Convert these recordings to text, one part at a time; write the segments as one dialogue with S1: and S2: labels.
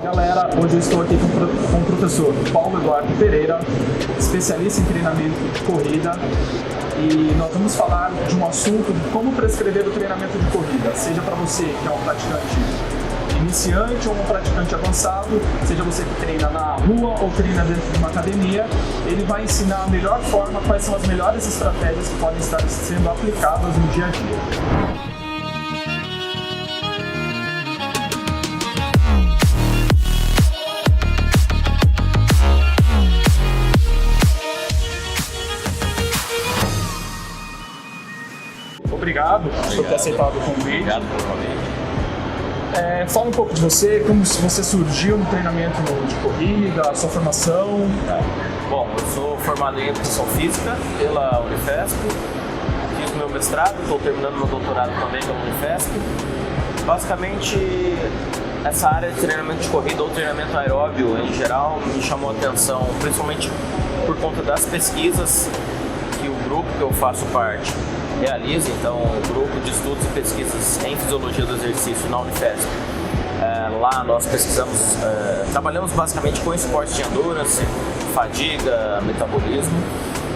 S1: Galera, hoje eu estou aqui com o professor Paulo Eduardo Pereira, especialista em treinamento de corrida, e nós vamos falar de um assunto de como prescrever o treinamento de corrida, seja para você que é um praticante iniciante ou um praticante avançado, seja você que treina na rua ou treina dentro de uma academia. Ele vai ensinar a melhor forma, quais são as melhores estratégias que podem estar sendo aplicadas no dia a dia. Obrigado por ter aceitado o convite.
S2: Obrigado pelo convite.
S1: Fala um pouco de você, como você surgiu no treinamento de corrida, a sua formação.
S2: Bom, eu sou formado em Educação Física pela Unifesp, fiz meu mestrado, estou terminando meu doutorado também pela Unifesp. Basicamente, essa área de treinamento de corrida ou treinamento aeróbio em geral me chamou a atenção, principalmente por conta das pesquisas que o grupo que eu faço parte realiza. Então, o grupo de estudos e pesquisas em fisiologia do exercício na Unifesp. Lá nós pesquisamos, trabalhamos basicamente com esportes de endurance, fadiga, metabolismo,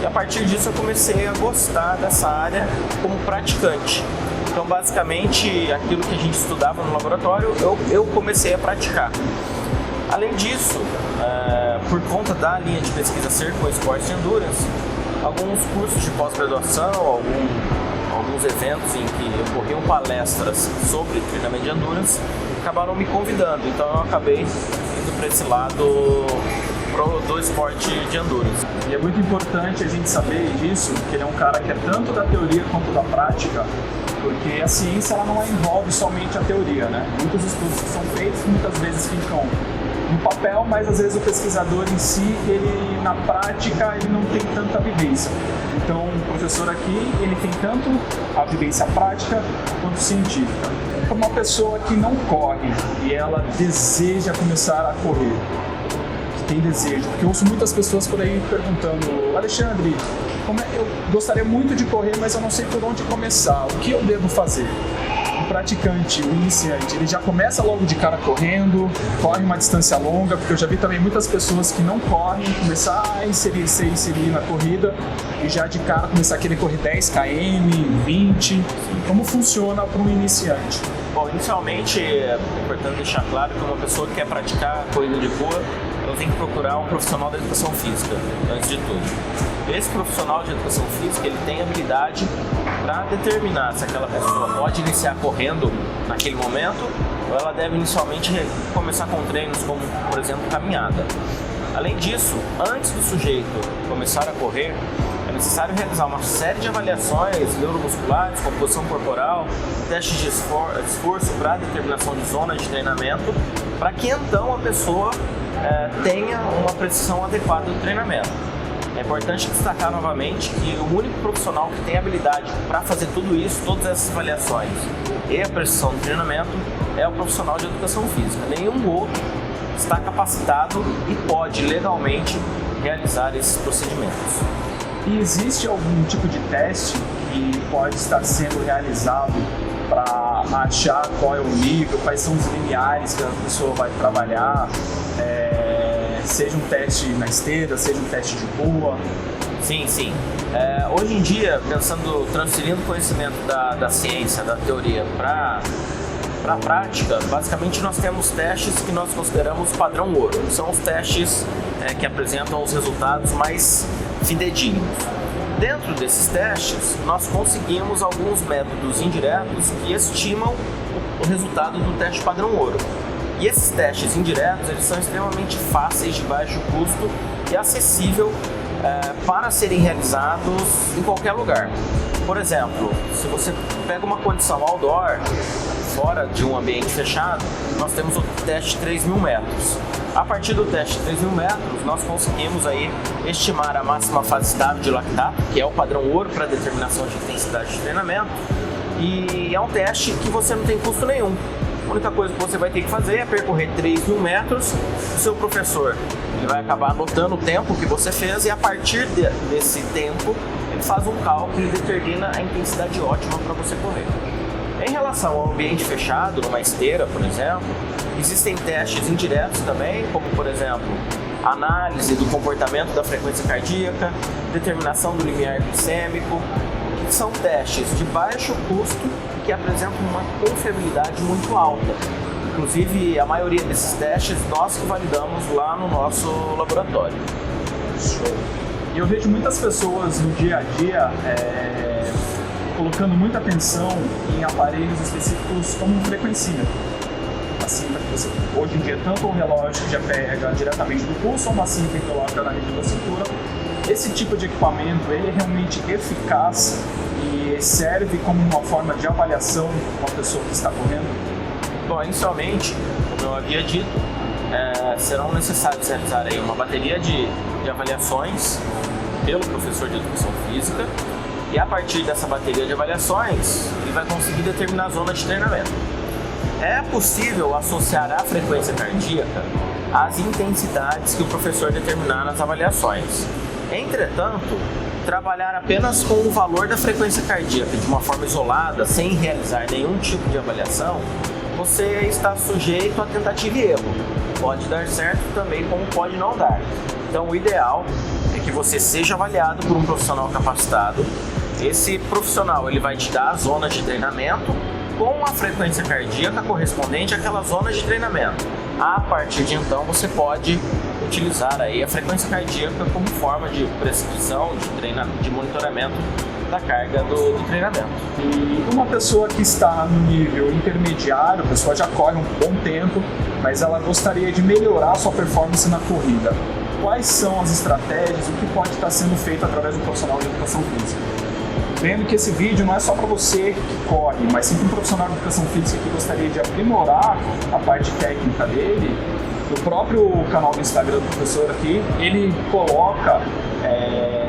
S2: e a partir disso eu comecei a gostar dessa área como praticante. Então, basicamente, aquilo que a gente estudava no laboratório, eu comecei a praticar. Além disso, por conta da linha de pesquisa ser com esportes de endurance, alguns cursos de pós-graduação, alguns eventos em que ocorriam palestras sobre treinamento de endurance, acabaram me convidando. Então eu acabei indo para esse lado do esporte de endurance.
S1: E é muito importante a gente saber disso, que ele é um cara que é tanto da teoria quanto da prática, porque a ciência ela não envolve somente a teoria, né? Muitos estudos que são feitos muitas vezes ficam no papel, mas às vezes o pesquisador em si, ele na prática, ele não tem tanta vivência. Então o professor aqui, ele tem tanto a vivência prática quanto científica. Para uma pessoa que não corre e ela deseja começar a correr, que tem desejo, porque eu ouço muitas pessoas por aí perguntando: Alexandre, eu gostaria muito de correr, mas eu não sei por onde começar, o que eu devo fazer? O praticante, o iniciante, ele já começa logo de cara correndo, corre uma distância longa, porque eu já vi também muitas pessoas que não correm, começar a inserir na corrida e já de cara começar a querer correr 10 km, 20. Como funciona para um iniciante?
S2: Bom, inicialmente é importante deixar claro que uma pessoa que quer praticar corrida de rua, ela tem que procurar um profissional da educação física, antes de tudo. Esse profissional de educação física, ele tem habilidade para determinar se aquela pessoa pode iniciar correndo naquele momento ou ela deve inicialmente começar com treinos como, por exemplo, caminhada. Além disso, antes do sujeito começar a correr, é necessário realizar uma série de avaliações neuromusculares, composição corporal, testes de esforço para determinação de zona de treinamento, para que então a pessoa tenha uma precisão adequada do treinamento. É importante destacar novamente que o único profissional que tem habilidade para fazer tudo isso, todas essas avaliações e a precisão do treinamento, é o profissional de educação física. Nenhum outro está capacitado e pode legalmente realizar esses procedimentos.
S1: E existe algum tipo de teste que pode estar sendo realizado para achar qual é o nível, quais são os limiares que a pessoa vai trabalhar? Seja um teste na esteira, seja um teste de rua?
S2: Sim. Hoje em dia, transferindo conhecimento da ciência, da teoria para a prática, basicamente nós temos testes que nós consideramos padrão ouro. São os testes que apresentam os resultados mais fidedignos. Dentro desses testes, nós conseguimos alguns métodos indiretos que estimam o resultado do teste padrão ouro. E esses testes indiretos, eles são extremamente fáceis, de baixo custo e acessível para serem realizados em qualquer lugar. Por exemplo, se você pega uma condição outdoor, fora de um ambiente fechado, nós temos o teste de 3.000 metros. A partir do teste de 3.000 metros, nós conseguimos aí estimar a máxima fase estável de lactato, que é o padrão ouro para determinação de intensidade de treinamento, e é um teste que você não tem custo nenhum. A única coisa que você vai ter que fazer é percorrer 3.000 metros. O seu professor ele vai acabar anotando o tempo que você fez e a partir desse tempo ele faz um cálculo e determina a intensidade ótima para você correr. Em relação ao ambiente fechado, numa esteira, por exemplo, existem testes indiretos também, como por exemplo, análise do comportamento da frequência cardíaca, determinação do limiar glicêmico, que são testes de baixo custo que apresentam uma confiabilidade muito alta. Inclusive, a maioria desses testes nós que validamos lá no nosso laboratório.
S1: Show. E eu vejo muitas pessoas no dia a dia colocando muita atenção em aparelhos específicos como um frequencímetro. Assim, você, hoje em dia, tanto o relógio que já pega diretamente do pulso, ou uma cinta que coloca na região da cintura, esse tipo de equipamento ele é realmente eficaz e serve como uma forma de avaliação de uma pessoa que está correndo?
S2: Bom, inicialmente, como eu havia dito, serão necessários realizar aí uma bateria de avaliações pelo professor de educação física, e a partir dessa bateria de avaliações, ele vai conseguir determinar a zona de treinamento. É possível associar a frequência cardíaca às intensidades que o professor determinar nas avaliações. Entretanto, trabalhar apenas com o valor da frequência cardíaca de uma forma isolada, sem realizar nenhum tipo de avaliação, você está sujeito a tentativa e erro. Pode dar certo também, como pode não dar. Então, o ideal é que você seja avaliado por um profissional capacitado. Esse profissional ele vai te dar a zona de treinamento com a frequência cardíaca correspondente àquela zona de treinamento. A partir de então, você pode utilizar aí a frequência cardíaca como forma de prescrição, de monitoramento da carga do treinamento.
S1: E uma pessoa que está no nível intermediário, a pessoa já corre um bom tempo, mas ela gostaria de melhorar sua performance na corrida. Quais são as estratégias, o que pode estar sendo feito através do profissional de educação física? Vendo que esse vídeo não é só para você que corre, mas sim para um profissional de educação física que gostaria de aprimorar a parte técnica dele. No próprio canal do Instagram do professor aqui, ele coloca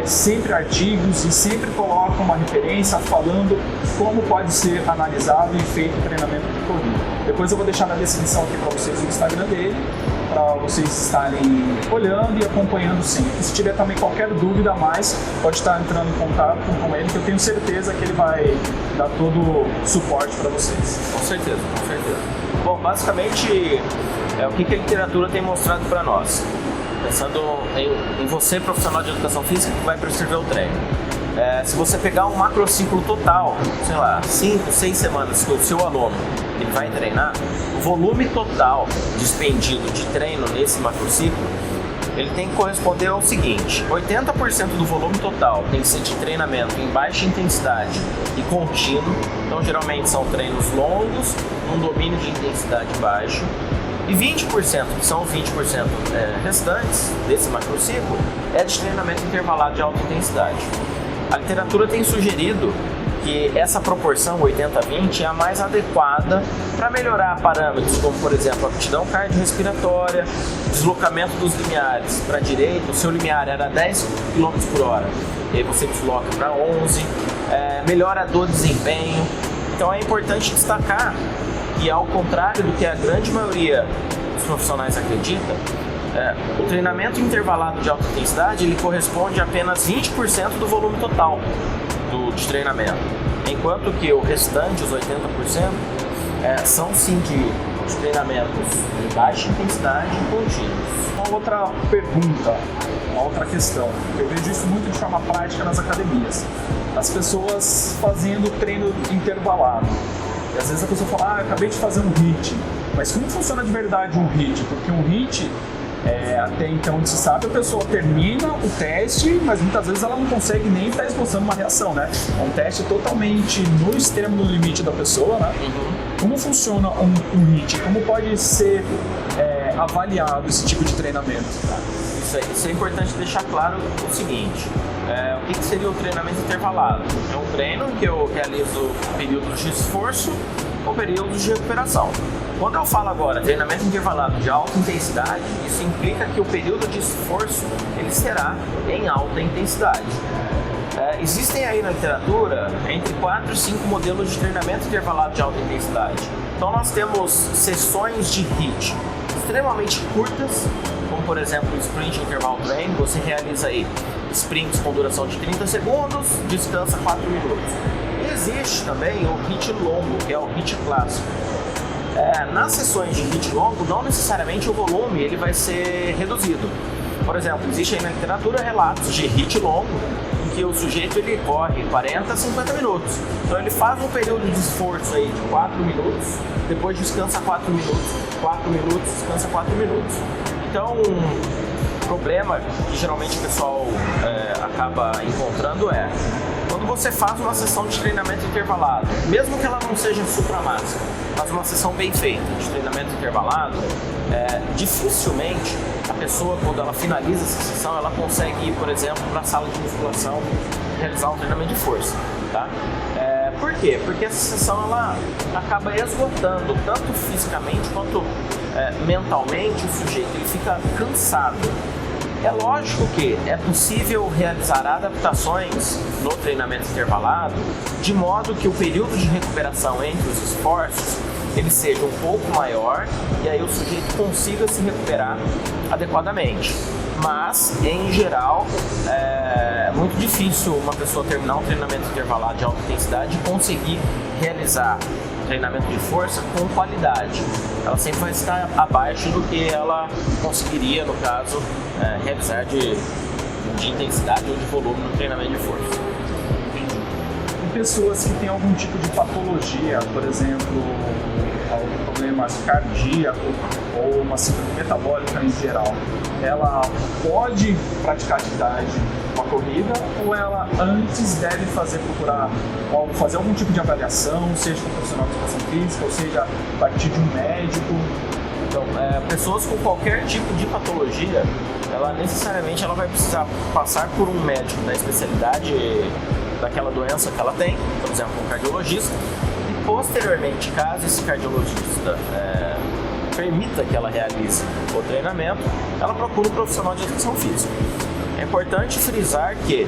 S1: sempre artigos e sempre coloca uma referência falando como pode ser analisado e feito o treinamento de corrida. Depois eu vou deixar na descrição aqui para vocês o Instagram dele, para vocês estarem olhando e acompanhando sempre. E se tiver também qualquer dúvida a mais, pode estar entrando em contato com ele, que eu tenho certeza que ele vai dar todo o suporte para vocês.
S2: Com certeza, com certeza. Bom, basicamente, o que a literatura tem mostrado para nós? Pensando em você, profissional de educação física, que vai prescrever o treino. Se você pegar um macrociclo total, sei lá, 5, 6 semanas que o seu aluno ele vai treinar, o volume total dispendido de treino nesse macrociclo, ele tem que corresponder ao seguinte: 80% do volume total tem que ser de treinamento em baixa intensidade e contínuo, então geralmente são treinos longos, um domínio de intensidade baixo, e 20%, que são os 20% restantes desse macrociclo, é de treinamento intervalado de alta intensidade. A literatura tem sugerido que essa proporção 80-20 é a mais adequada para melhorar parâmetros como, por exemplo, a aptidão cardiorrespiratória, deslocamento dos limiares para a direita. O seu limiar era 10 km por hora, e aí você desloca para 11, melhora do desempenho. Então é importante destacar que, ao contrário do que a grande maioria dos profissionais acredita, o treinamento intervalado de alta intensidade ele corresponde a apenas 20% do volume total de treinamento, enquanto que o restante, os 80%, são sim de treinamentos de baixa intensidade e contínuos.
S1: Uma outra pergunta, uma outra questão, eu vejo isso muito de forma prática nas academias, as pessoas fazendo treino intervalado. E às vezes a pessoa fala, acabei de fazer um HIIT, mas como funciona de verdade um HIIT? Porque um HIIT, até então onde se sabe, a pessoa termina o teste, mas muitas vezes ela não consegue nem estar esboçando uma reação, né? É um teste totalmente no extremo, no limite da pessoa, né? Como funciona um HIIT? Como pode ser avaliado esse tipo de treinamento?
S2: Isso é importante deixar claro o seguinte: o que seria o treinamento intervalado? É um treino que eu realizo períodos de esforço ou períodos de recuperação. Quando eu falo agora treinamento intervalado de alta intensidade, isso implica que o período de esforço ele será em alta intensidade. Existem aí na literatura entre 4 e 5 modelos de treinamento intervalado de alta intensidade. Então nós temos sessões de HIIT extremamente curtas, como por exemplo o Sprint Interval Training. Você realiza aí sprints com duração de 30 segundos, descansa 4 minutos. existe também o HIIT longo, que é o HIIT clássico. Nas sessões de HIIT longo, não necessariamente o volume ele vai ser reduzido. Por exemplo, existe aí na literatura relatos de HIIT longo, em que o sujeito ele corre 40 a 50 minutos. Então ele faz um período de esforço aí de 4 minutos, depois descansa 4 minutos, 4 minutos, descansa 4 minutos. Então, o problema que geralmente o pessoal acaba encontrando quando você faz uma sessão de treinamento intervalado, mesmo que ela não seja supramáxima, mas uma sessão bem feita de treinamento intervalado, dificilmente a pessoa, quando ela finaliza essa sessão, ela consegue ir, por exemplo, para a sala de musculação realizar um treinamento de força, tá? Por quê? Porque essa sessão ela acaba esgotando tanto fisicamente quanto mentalmente o sujeito, ele fica cansado. É lógico que é possível realizar adaptações no treinamento intervalado de modo que o período de recuperação entre os esforços ele seja um pouco maior e aí o sujeito consiga se recuperar adequadamente. Mas, em geral, é muito difícil uma pessoa terminar um treinamento intervalado de alta intensidade e conseguir realizar treinamento de força com qualidade. Ela sempre vai estar abaixo do que ela conseguiria, no caso, realizar de intensidade ou de volume no treinamento de força.
S1: Em pessoas que têm algum tipo de patologia, por exemplo, algum problema cardíaco ou uma síndrome metabólica em geral, ela pode praticar atividade com a corrida ou ela antes deve procurar fazer algum tipo de avaliação, seja com um profissional de educação física, ou seja, a partir de um médico?
S2: Então, pessoas com qualquer tipo de patologia, ela necessariamente vai precisar passar por um médico da especialidade daquela doença que ela tem, por exemplo, um cardiologista, e posteriormente, caso esse cardiologista permita que ela realize o treinamento, ela procura um profissional de educação física. É importante frisar que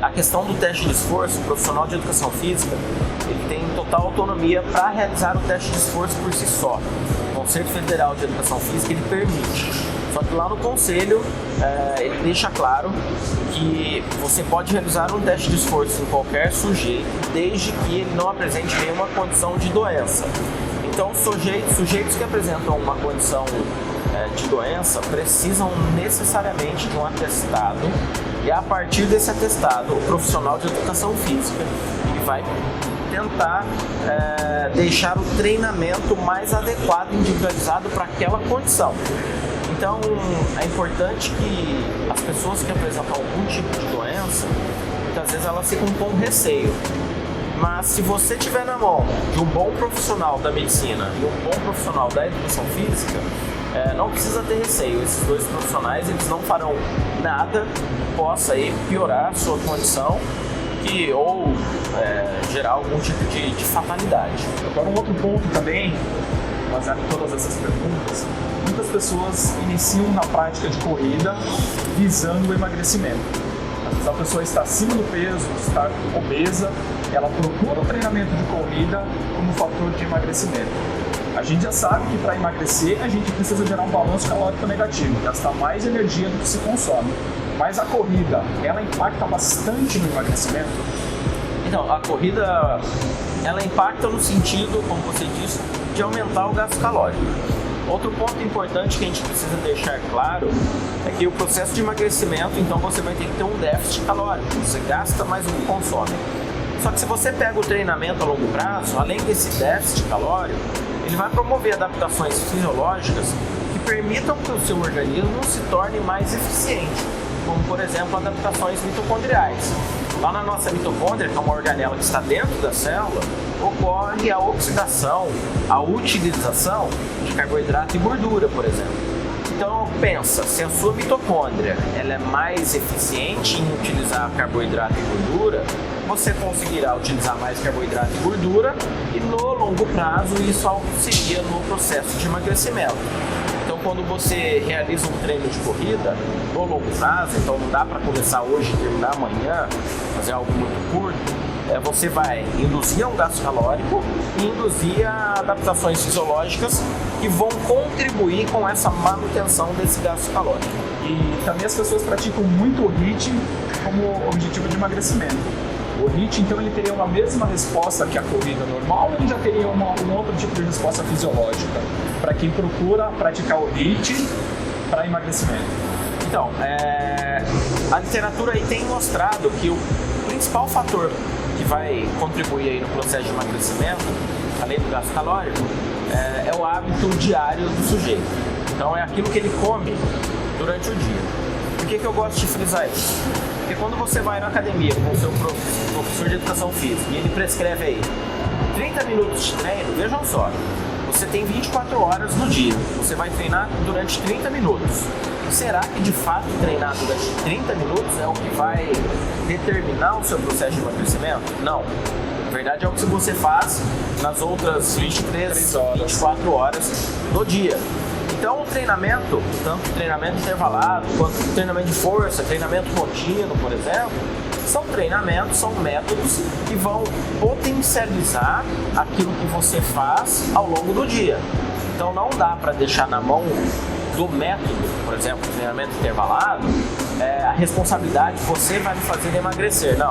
S2: a questão do teste de esforço, o profissional de educação física, ele tem total autonomia para realizar o teste de esforço por si só. O Conselho Federal de Educação Física ele permite. Só que lá no Conselho ele deixa claro que você pode realizar um teste de esforço em qualquer sujeito, desde que ele não apresente nenhuma condição de doença. Então, sujeitos que apresentam uma condição de doença precisam necessariamente de um atestado e a partir desse atestado, o profissional de educação física ele vai tentar deixar o treinamento mais adequado, individualizado para aquela condição. Então, é importante que as pessoas que apresentam algum tipo de doença, muitas vezes elas ficam com receio. Mas se você tiver na mão de um bom profissional da medicina e um bom profissional da educação física, não precisa ter receio. Esses dois profissionais eles não farão nada que possa aí piorar a sua condição ou gerar algum tipo de fatalidade.
S1: Agora um outro ponto também, baseado em todas essas perguntas, muitas pessoas iniciam na prática de corrida visando o emagrecimento. Se a pessoa está acima do peso, está obesa, ela procura o treinamento de corrida como fator de emagrecimento. A gente já sabe que para emagrecer a gente precisa gerar um balanço calórico negativo, gastar mais energia do que se consome. Mas a corrida, ela impacta bastante no emagrecimento?
S2: Então, a corrida, ela impacta no sentido, como você disse, de aumentar o gasto calórico. Outro ponto importante que a gente precisa deixar claro é que o processo de emagrecimento, então você vai ter que ter um déficit calórico, você gasta mais do que consome. Só que se você pega o treinamento a longo prazo, além desse déficit calórico, ele vai promover adaptações fisiológicas que permitam que o seu organismo se torne mais eficiente, como por exemplo adaptações mitocondriais. Lá na nossa mitocôndria, que é uma organela que está dentro da célula, ocorre a oxidação, a utilização de carboidrato e gordura, por exemplo. Então pensa, se a sua mitocôndria ela é mais eficiente em utilizar carboidrato e gordura, você conseguirá utilizar mais carboidrato e gordura e no longo prazo isso auxilia no processo de emagrecimento. Então quando você realiza um treino de corrida, no longo prazo, então não dá para começar hoje e terminar amanhã, fazer algo muito curto, você vai induzir um gasto calórico e induzir adaptações fisiológicas que vão contribuir com essa manutenção desse gasto calórico.
S1: E também as pessoas praticam muito o HIIT como objetivo de emagrecimento. O HIIT, então, ele teria uma mesma resposta que a corrida normal, ou ele já teria um outro tipo de resposta fisiológica para quem procura praticar o HIIT para emagrecimento?
S2: Então, a literatura aí tem mostrado que o principal fator que vai contribuir aí no processo de emagrecimento, além do gasto calórico, é o hábito diário do sujeito. Então, é aquilo que ele come durante o dia. Por que eu gosto de frisar isso? Porque quando você vai na academia com o seu professor de educação física e ele prescreve aí 30 minutos de treino, vejam só, você tem 24 horas no dia, você vai treinar durante 30 minutos. Será que de fato treinar durante 30 minutos é o que vai determinar o seu processo de emagrecimento? Não. Na verdade é o que você faz nas outras 24 horas do dia. Então o treinamento, tanto treinamento intervalado quanto treinamento de força, treinamento contínuo, por exemplo, são métodos que vão potencializar aquilo que você faz ao longo do dia. Então não dá para deixar na mão do método, por exemplo, treinamento intervalado, a responsabilidade que você vai me fazer emagrecer. Não.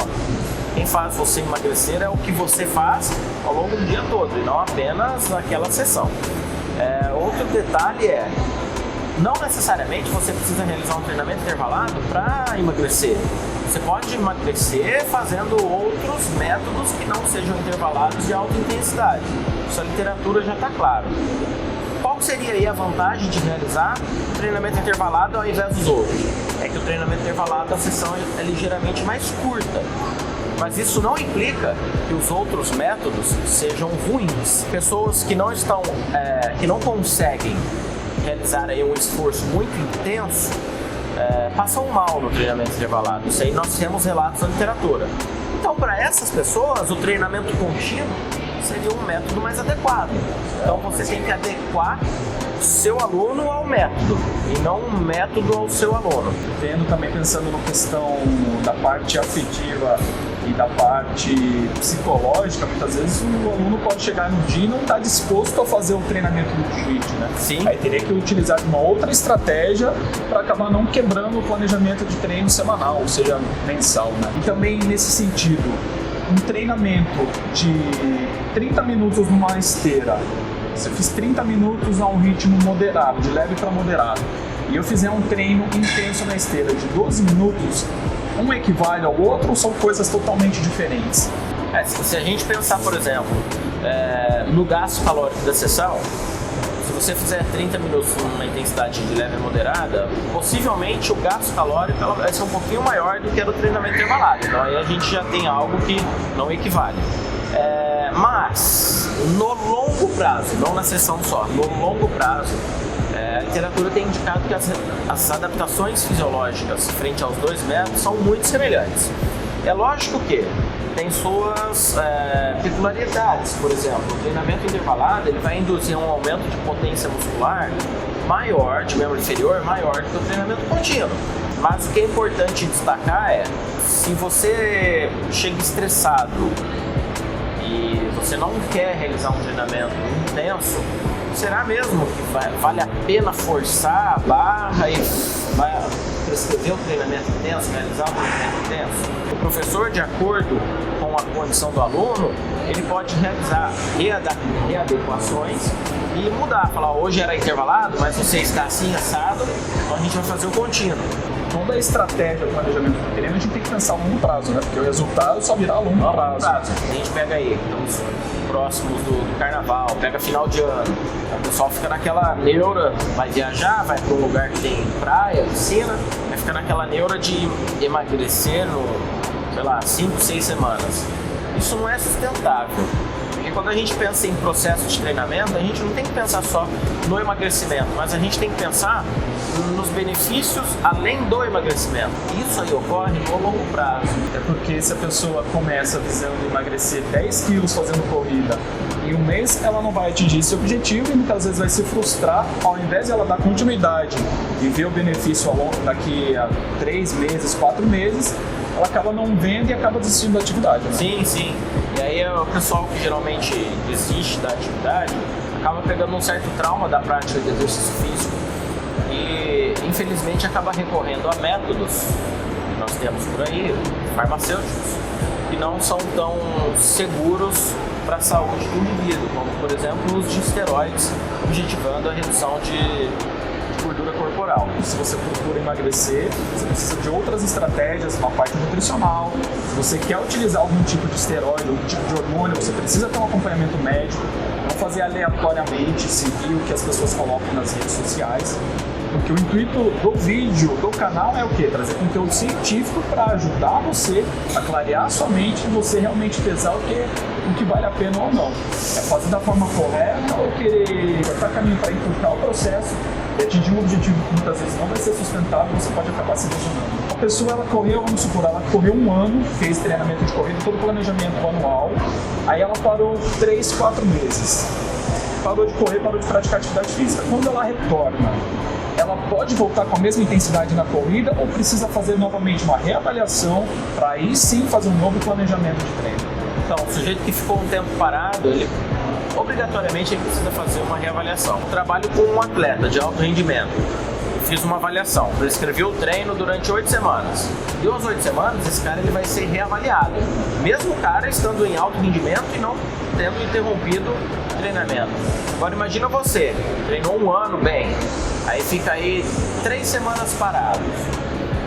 S2: Quem faz você emagrecer é o que você faz ao longo do dia todo e não apenas naquela sessão. Outro detalhe não necessariamente você precisa realizar um treinamento intervalado para emagrecer. Você pode emagrecer fazendo outros métodos que não sejam intervalados de alta intensidade. Isso a literatura já está claro. Qual seria aí a vantagem de realizar o treinamento intervalado ao invés dos outros? É que o treinamento intervalado, a sessão é ligeiramente mais curta. Mas isso não implica que os outros métodos sejam ruins. Pessoas que não conseguem realizar aí um esforço muito intenso passam mal no treinamento intervalado. Isso aí nós temos relatos na literatura. Então, para essas pessoas, o treinamento contínuo seria um método mais adequado. Então, você tem que adequar o seu aluno ao método e não um método ao seu aluno.
S1: Tendo também pensando na questão da parte afetiva e da parte psicológica, muitas vezes o aluno pode chegar no dia e não estar disposto a fazer o treinamento do HIIT, né?
S2: Sim.
S1: Aí teria que utilizar uma outra estratégia para acabar não quebrando o planejamento de treino semanal, ou seja, mensal, né? E também nesse sentido, um treinamento de 30 minutos numa esteira, se eu fiz 30 minutos a um ritmo moderado, de leve para moderado, e eu fizer um treino intenso na esteira de 12 minutos, um equivale ao outro ou são coisas totalmente diferentes?
S2: Se a gente pensar, por exemplo, no gasto calórico da sessão, se você fizer 30 minutos numa intensidade de leve e moderada, possivelmente o gasto calórico vai ser um pouquinho maior do que a do treinamento intervalado. Então aí a gente já tem algo que não equivale. Mas, no longo prazo, não na sessão só, no longo prazo, a literatura tem indicado que as adaptações fisiológicas frente aos dois métodos são muito semelhantes. É lógico que tem suas peculiaridades. Por exemplo, o treinamento intervalado ele vai induzir um aumento de potência muscular maior, de membro inferior, maior do que o treinamento contínuo. Mas o que é importante destacar se você chega estressado e você não quer realizar um treinamento intenso, será mesmo que vale a pena forçar a barra e vai prescrever o treinamento intenso, realizar o treinamento intenso? O professor, de acordo com a condição do aluno, ele pode realizar readequações e mudar, falar, hoje era intervalado, mas você está assim assado, então a gente vai fazer o contínuo.
S1: Toda a estratégia do planejamento do treino a gente tem que pensar a longo prazo, né? Porque o resultado só virá a longo prazo.
S2: A gente pega aí, estamos próximos do carnaval, pega final de ano, o pessoal fica naquela neura, vai viajar, vai para um lugar que tem praia, piscina, vai ficar naquela neura de emagrecer no, 5, 6 semanas. Isso não é sustentável. Porque quando a gente pensa em processo de treinamento, a gente não tem que pensar só no emagrecimento, mas a gente tem que pensar nos benefícios além do emagrecimento. Isso aí ocorre no longo prazo.
S1: É porque se a pessoa começa visando emagrecer 10 quilos fazendo corrida, em um mês ela não vai atingir esse objetivo e muitas vezes vai se frustrar, ao invés de ela dar continuidade e ver o benefício ao longo daqui a 3 meses, 4 meses, ela acaba não vendo e acaba desistindo da atividade. Né?
S2: Sim. E aí o pessoal que geralmente desiste da atividade acaba pegando um certo trauma da prática de exercício físico e infelizmente acaba recorrendo a métodos que nós temos por aí, farmacêuticos, que não são tão seguros para a saúde do indivíduo, como por exemplo o uso de esteroides, objetivando a redução de gordura corporal.
S1: Se você procura emagrecer, você precisa de outras estratégias, uma parte nutricional. Se você quer utilizar algum tipo de esteroide, algum tipo de hormônio, você precisa ter um acompanhamento médico, não fazer aleatoriamente, seguir o que as pessoas colocam nas redes sociais. Porque o intuito do vídeo, do canal é o quê? Trazer conteúdo científico para ajudar você a clarear a sua mente e você realmente pesar o que vale a pena ou não. É fazer da forma correta ou querer cortar caminho para encurtar o processo e atingir um objetivo que muitas vezes não vai ser sustentável, você pode acabar se lesionando. A pessoa, ela correu, vamos supor, ela correu 1 ano, fez treinamento de corrida, todo o planejamento anual, aí ela parou 3, 4 meses. Parou de correr, parou de praticar atividade física. Quando ela retorna, ela pode voltar com a mesma intensidade na corrida ou precisa fazer novamente uma reavaliação para aí sim fazer um novo planejamento de treino?
S2: Então, o sujeito que ficou um tempo parado, ele obrigatoriamente ele precisa fazer uma reavaliação. Eu trabalho com um atleta de alto rendimento. Fiz uma avaliação, prescrevi o treino durante 8 semanas. Deu as 8 semanas, esse cara ele vai ser reavaliado. Mesmo o cara estando em alto rendimento e não tendo interrompido o treinamento. Agora imagina você, treinou 1 ano bem, aí fica aí 3 semanas parado.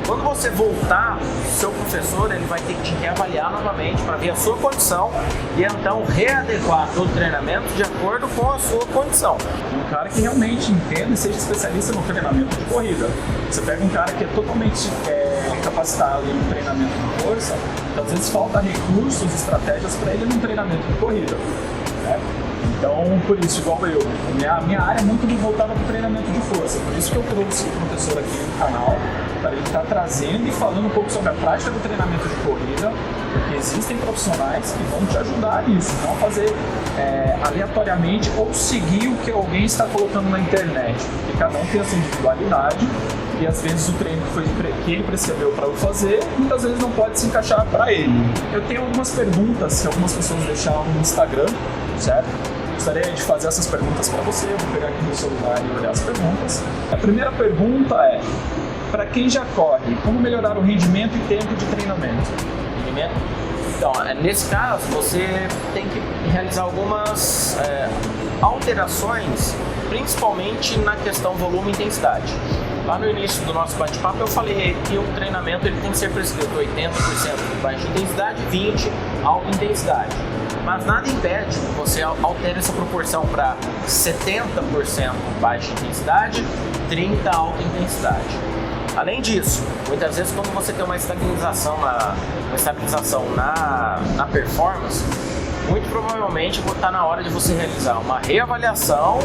S2: Quando você voltar, seu professor ele vai ter que te reavaliar novamente para ver a sua condição e então readequar todo o treinamento de acordo com a sua condição.
S1: Um cara que realmente entenda e seja especialista no treinamento de corrida. Você pega um cara que é totalmente capacitado no treinamento de força, então às vezes falta recursos, estratégias para ele no treinamento de corrida, né? Então, por isso, igual eu, minha área é muito voltada para o treinamento de força, por isso que eu trouxe o professor aqui no canal, para ele estar trazendo e falando um pouco sobre a prática do treinamento de corrida, porque existem profissionais que vão te ajudar nisso, não fazer aleatoriamente ou seguir o que alguém está colocando na internet, porque cada um tem a sua individualidade e às vezes o treino que ele prescreveu para eu fazer, muitas vezes não pode se encaixar para ele. Eu tenho algumas perguntas que algumas pessoas deixaram no Instagram, certo? Gostaria de fazer essas perguntas para você, eu vou pegar aqui no celular e olhar as perguntas. A primeira pergunta é: para quem já corre, como melhorar o rendimento e tempo de treinamento?
S2: Rendimento? Então, nesse caso, você tem que realizar algumas alterações, principalmente na questão volume e intensidade. Lá no início do nosso bate-papo eu falei que o treinamento ele tem que ser prescrito 80% de baixa intensidade, 20% alta intensidade. Mas nada impede que você altere essa proporção para 70% baixa intensidade, 30% alta intensidade. Além disso, muitas vezes quando você tem uma estabilização na performance, muito provavelmente está na hora de você realizar uma reavaliação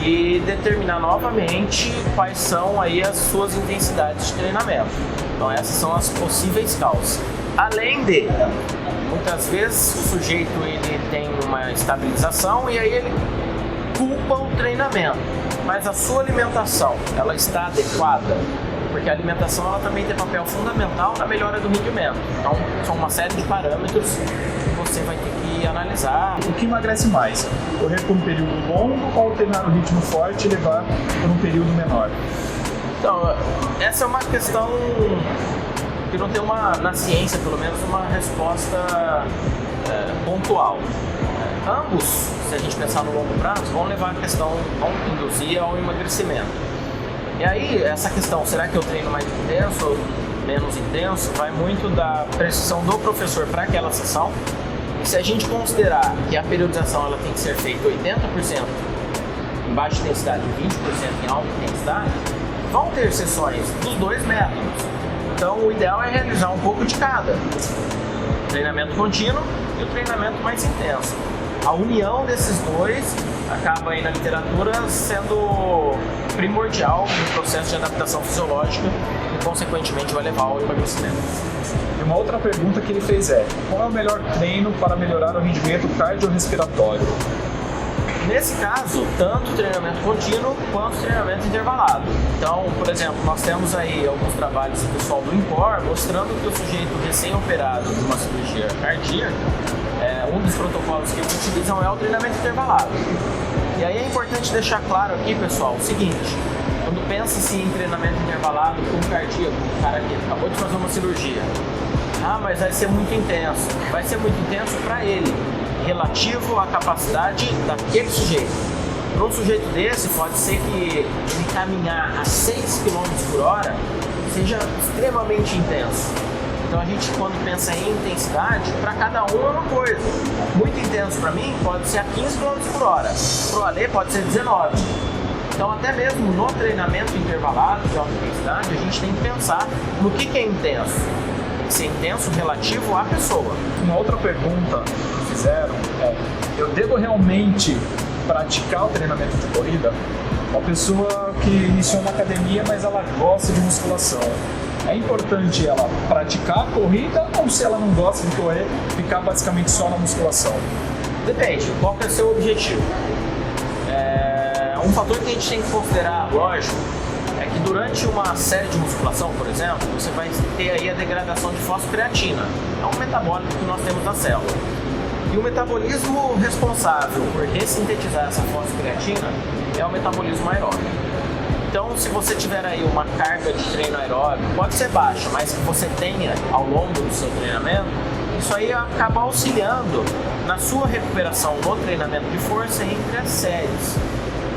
S2: e determinar novamente quais são aí as suas intensidades de treinamento. Então essas são as possíveis causas. Além de, muitas vezes o sujeito ele tem uma estabilização e aí ele culpa o treinamento, mas a sua alimentação ela está adequada? Porque a alimentação ela também tem papel fundamental na melhora do rendimento. Então são uma série de parâmetros que você vai ter que analisar.
S1: O que emagrece mais? Correr por um período longo ou alternar o ritmo forte e levar por um período menor?
S2: Então, essa é uma questão que não tem na ciência, pelo menos, uma resposta pontual. Ambos, se a gente pensar no longo prazo, vão levar a questão, vão induzir ao emagrecimento. E aí, essa questão, será que eu treino mais intenso ou menos intenso, vai muito da precisão do professor para aquela sessão. E se a gente considerar que a periodização ela tem que ser feita 80% em baixa intensidade e 20% em alta intensidade, vão ter sessões dos dois métodos. Então, o ideal é realizar um pouco de cada. O treinamento contínuo e o treinamento mais intenso. A união desses dois acaba aí na literatura sendo primordial no processo de adaptação fisiológica e, consequentemente, vai levar ao emagrecimento.
S1: E uma outra pergunta que ele fez é: qual é o melhor treino para melhorar o rendimento cardiorrespiratório?
S2: Nesse caso, tanto treinamento contínuo quanto treinamento intervalado. Então, por exemplo, nós temos aí alguns trabalhos do pessoal do INCOR mostrando que o sujeito recém-operado de uma cirurgia cardíaca, um dos protocolos que eles utilizam é o treinamento intervalado. E aí é importante deixar claro aqui, pessoal, o seguinte: quando pensa-se em treinamento intervalado com cardíaco, o cara que acabou de fazer uma cirurgia, Ah, mas vai ser muito intenso. Vai ser muito intenso para ele, relativo à capacidade daquele sujeito. Para um sujeito desse, pode ser que ele caminhar a 6 km por hora seja extremamente intenso. Então a gente, quando pensa em intensidade, para cada um é uma coisa. Muito intenso para mim pode ser a 15 km por hora. Para o Ale pode ser 19. Então até mesmo no treinamento intervalado de alta intensidade, a gente tem que pensar no que é intenso. Tem que ser intenso relativo à pessoa.
S1: Uma outra pergunta que fizeram é: eu devo realmente praticar o treinamento de corrida? Uma pessoa que iniciou na academia, mas ela gosta de musculação. É importante ela praticar a corrida ou, se ela não gosta de correr, ficar basicamente só na musculação?
S2: Depende, qual que é o seu objetivo. Um fator que a gente tem que considerar, lógico, é que durante uma série de musculação, por exemplo, você vai ter aí a degradação de fosfocreatina. É um metabólico que nós temos na célula. E o metabolismo responsável por ressintetizar essa fosfocreatina é o metabolismo aeróbico. Então, se você tiver aí uma carga de treino aeróbico, pode ser baixa, mas que você tenha ao longo do seu treinamento, isso aí acaba auxiliando na sua recuperação no treinamento de força entre as séries.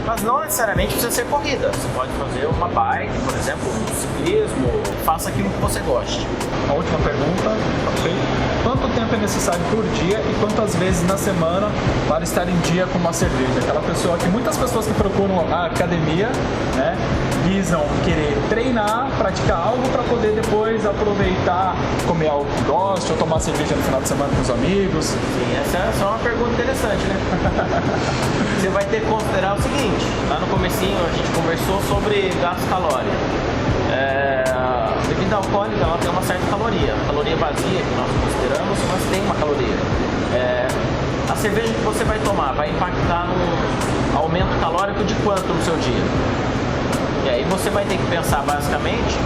S2: Mas não necessariamente precisa ser corrida. Você pode fazer uma bike, por exemplo, um ciclismo, faça aquilo que você goste.
S1: A última pergunta, ok? Quanto tempo é necessário por dia e quantas vezes na semana para estar em dia com uma cerveja? Aquela pessoa que muitas pessoas que procuram a academia, né, visam querer treinar, praticar algo para poder depois aproveitar, comer algo que gosta ou tomar cerveja no final de semana com os amigos.
S2: Sim, essa é só uma pergunta interessante, né? Você vai ter que considerar o seguinte: lá no comecinho a gente conversou sobre gasto calórico. A bebida alcoólica, ela tem uma certa caloria. A caloria vazia que nós consideramos, mas tem uma caloria. A cerveja que você vai tomar vai impactar no aumento calórico de quanto no seu dia? E aí você vai ter que pensar basicamente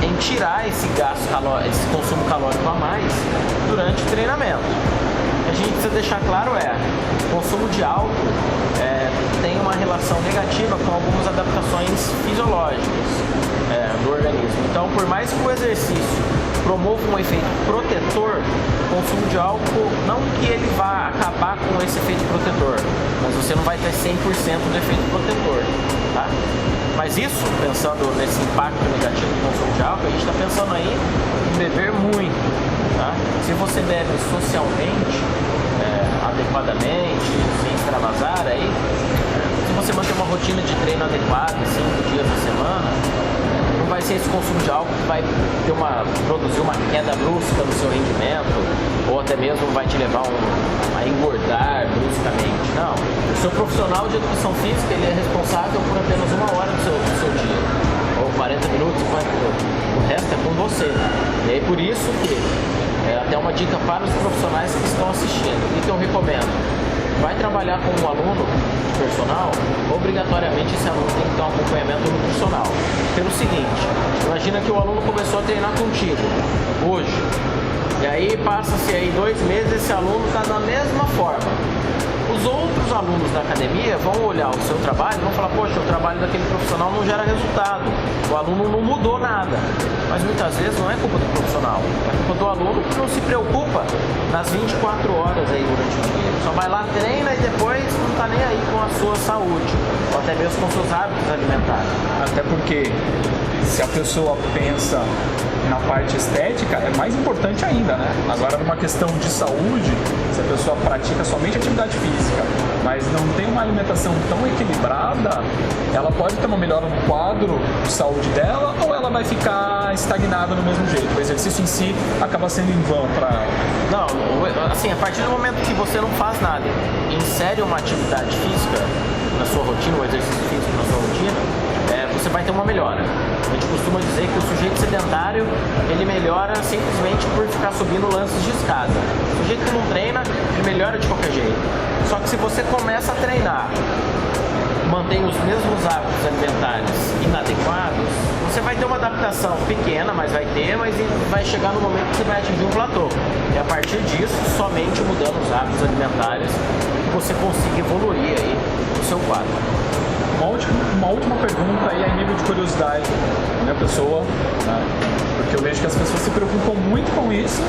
S2: em tirar esse gasto calórico, esse consumo calórico a mais durante o treinamento. O que a gente precisa deixar claro o consumo de álcool tem uma relação negativa com algumas adaptações fisiológicas do organismo. Então, por mais que o exercício promova um efeito protetor, o consumo de álcool, não que ele vá acabar com esse efeito protetor, mas você não vai ter 100% do efeito protetor, tá? Mas isso, pensando nesse impacto negativo do consumo de álcool, a gente está pensando aí em beber muito, tá? Se você bebe socialmente, adequadamente, sem extravasar aí, se você manter uma rotina de treino adequada, 5 dias na semana, não vai ser esse consumo de álcool que vai produzir uma queda brusca no seu rendimento, ou até mesmo vai te levar a engordar bruscamente. Não. O seu profissional de educação física, ele é responsável por apenas 1 hora do seu dia, ou 40 minutos, 50 minutos. O resto é com você. E aí por isso que até uma dica para os profissionais que estão assistindo. O que eu recomendo? Vai trabalhar com um aluno personal, obrigatoriamente esse aluno tem que ter um acompanhamento nutricional. Pelo seguinte, imagina que o aluno começou a treinar contigo hoje, e aí passa-se aí 2 meses, esse aluno está da mesma forma. Os outros alunos da academia vão olhar o seu trabalho e vão falar: poxa, o trabalho daquele profissional não gera resultado, o aluno não mudou nada. Mas muitas vezes não é culpa do profissional, é culpa do aluno que não se preocupa nas 24 horas aí durante o dia. Só vai lá, treina e depois não está nem aí com a sua saúde, ou até mesmo com seus hábitos alimentares.
S1: Até porque se a pessoa pensa na parte estética, é mais importante ainda, né? Agora, numa questão de saúde, se a pessoa pratica somente atividade física, mas não tem uma alimentação tão equilibrada, ela pode ter uma melhora no quadro de saúde dela, ou ela vai ficar estagnada do mesmo jeito. O exercício em si acaba sendo em vão para ela.
S2: Não, assim, a partir do momento que você não faz nada, insere uma atividade física na sua rotina, um exercício físico na sua rotina, você vai ter uma melhora. A gente costuma dizer que o sujeito sedentário, ele melhora simplesmente por ficar subindo lances de escada. O sujeito que não treina, ele melhora de qualquer jeito. Só que se você começa a treinar, mantém os mesmos hábitos alimentares inadequados, você vai ter uma adaptação pequena, mas vai chegar no momento que você vai atingir um platô. E a partir disso, somente mudando os hábitos alimentares, você consiga evoluir aí o seu quadro.
S1: Uma última pergunta aí a nível de curiosidade da minha pessoa, né? Porque eu vejo que as pessoas se preocupam muito com isso,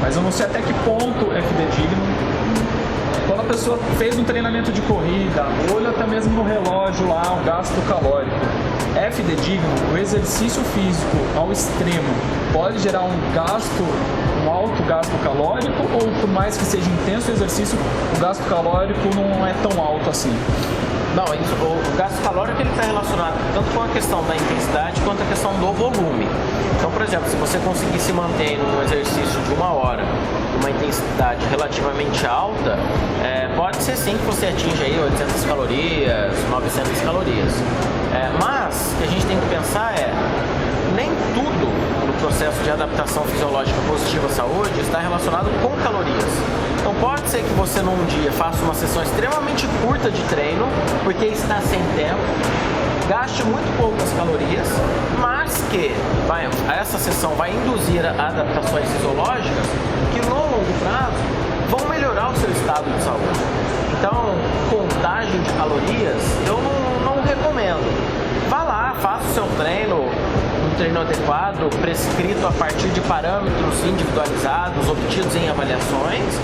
S1: mas eu não sei até que ponto é fidedigno. Quando a pessoa fez um treinamento de corrida, olha até mesmo no relógio lá, o gasto calórico, é fidedigno? O exercício físico ao extremo pode gerar um alto gasto calórico, ou por mais que seja intenso o exercício, o gasto calórico não é tão alto assim?
S2: Não, o gasto calórico está relacionado tanto com a questão da intensidade quanto a questão do volume. Então, por exemplo, se você conseguir se manter num exercício de 1 hora, uma intensidade relativamente alta, pode ser sim que você atinja aí 800 calorias, 900 calorias. Mas o que a gente tem que pensar nem tudo no processo de adaptação fisiológica positiva à saúde está relacionado com calorias. Então pode ser que você num dia faça uma sessão extremamente curta de treino, porque está sem tempo, gaste muito poucas calorias, mas que essa sessão vai induzir a adaptações fisiológicas que no longo prazo vão melhorar o seu estado de saúde. Então, contagem de calorias eu não recomendo. Vá lá, faça o seu treino, um treino adequado, prescrito a partir de parâmetros individualizados, obtidos em avaliações,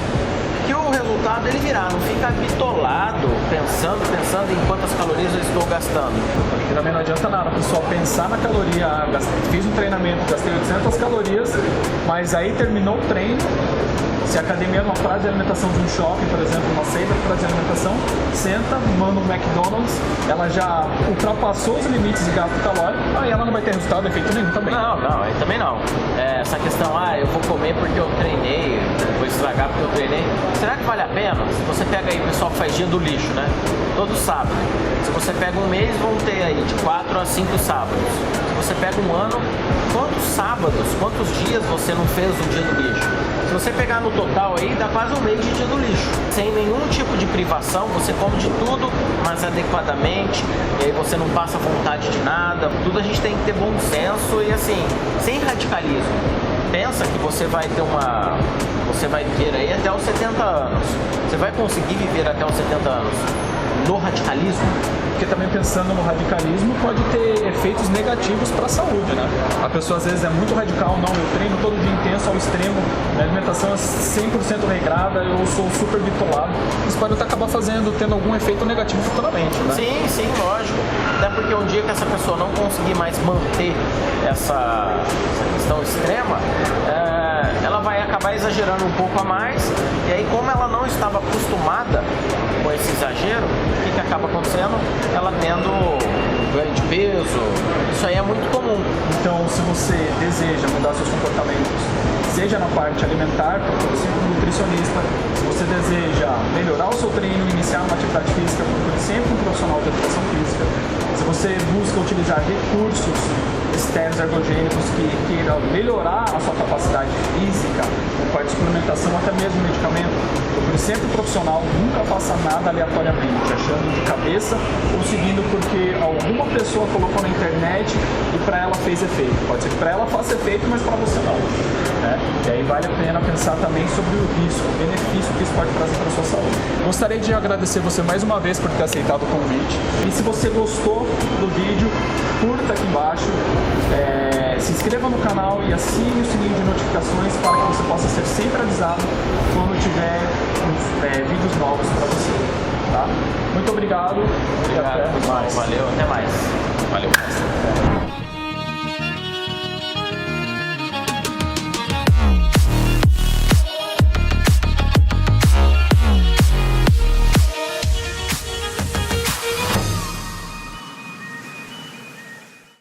S2: que o resultado ele virá, não fica bitolado, pensando em quantas calorias eu estou gastando.
S1: Porque também não adianta nada, pessoal, pensar na caloria, fiz um treinamento, gastei 800 calorias, mas aí terminou o treino, se a academia numa praça de alimentação de um shopping, por exemplo, uma saída de praça de alimentação, senta, manda um McDonald's, ela já ultrapassou os limites de gasto calórico, aí ela não vai ter resultado, efeito nenhum também.
S2: Não, aí também não. Essa questão, eu vou comer porque eu treinei, vou estragar porque eu treinei. Será que vale a pena? Se você pega aí, o pessoal que faz dia do lixo, né? Todo sábado. Se você pega um mês, vão ter aí de 4 a 5 sábados. Se você pega um ano, quantos sábados, quantos dias você não fez um dia do lixo? Se você pegar no total aí, dá quase um mês de dia do lixo. Sem nenhum tipo de privação, você come de tudo, mas adequadamente, e aí você não passa vontade de nada. Tudo a gente tem que ter bom senso e assim, sem radicalismo. Pensa que você vai viver aí até os 70 anos. Você vai conseguir viver até os 70 anos no radicalismo?
S1: Porque também pensando no radicalismo pode ter efeitos negativos para a saúde, né? A pessoa às vezes é muito radical, não, eu treino todo dia intenso ao extremo, minha alimentação é 100% regrada, eu sou super bitolado. Isso pode acabar tendo algum efeito negativo futuramente, né?
S2: Sim, lógico. Até porque um dia que essa pessoa não conseguir mais manter essa questão extrema, ela vai acabar exagerando um pouco a mais, e aí como ela não estava acostumada com esse exagero, o que acaba acontecendo? Ela tendo ganho de peso, isso aí é muito comum.
S1: Então, se você deseja mudar seus comportamentos, seja na parte alimentar, procure sempre um nutricionista. Se você deseja melhorar o seu treino, iniciar uma atividade física, procure sempre um profissional de educação física. Se você busca utilizar recursos externos ergogênicos que queiram melhorar a sua capacidade física, com parte de suplementação, até mesmo medicamento, procure sempre um profissional, nunca faça nada aleatoriamente, achando de cabeça ou seguindo porque alguma pessoa colocou na internet e para ela fez efeito. Pode ser que para ela faça efeito, mas para você não. Né? E aí vale a pena pensar também sobre o risco, o benefício que isso pode trazer para a sua saúde. Gostaria de agradecer você mais uma vez por ter aceitado o convite. E se você gostou do vídeo, curta aqui embaixo, se inscreva no canal e assine o sininho de notificações para que você possa ser sempre avisado quando tiver vídeos novos para você. Tá? Muito obrigado.
S2: Obrigado, pessoal. Valeu, até mais.
S1: Valeu.